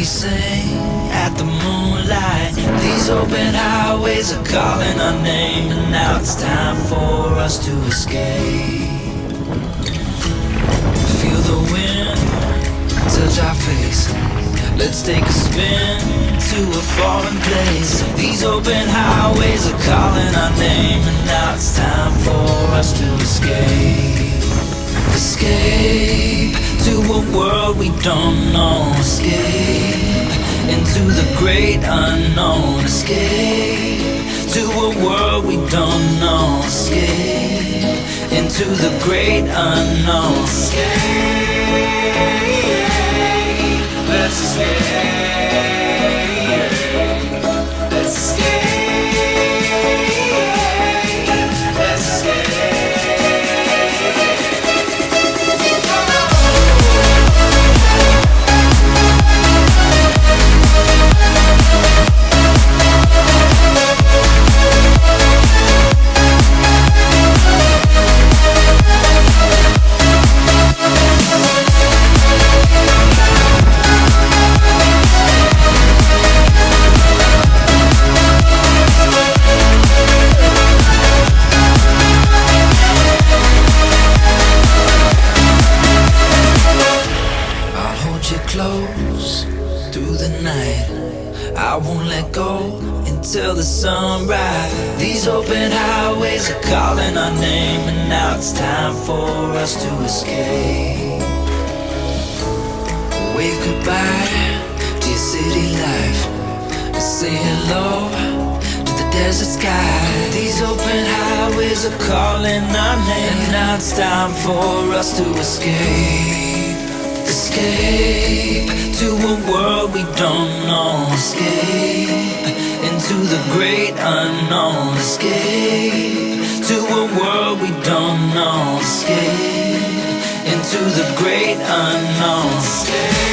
we sing at the moonlight. These open highways are calling our name, and now it's time for us to escape. Feel the wind touch our face. Let's take a spin to a foreign place. These open highways are calling our name, and now it's time for us to escape. Escape to a world we don't know. Escape into the great unknown. Escape to a world we don't know. Escape into the great unknown. Escape, let's escape. Let's escape. Let's escape. Close through the night, I won't let go until the sunrise. These open highways are calling our name, and now it's time for us to escape. Wave goodbye to your city life, and say hello to the desert sky. These open highways are calling our name, and now it's time for us to escape. Escape to a world we don't know. Escape into the great unknown. Escape to a world we don't know. Escape into the great unknown. Escape.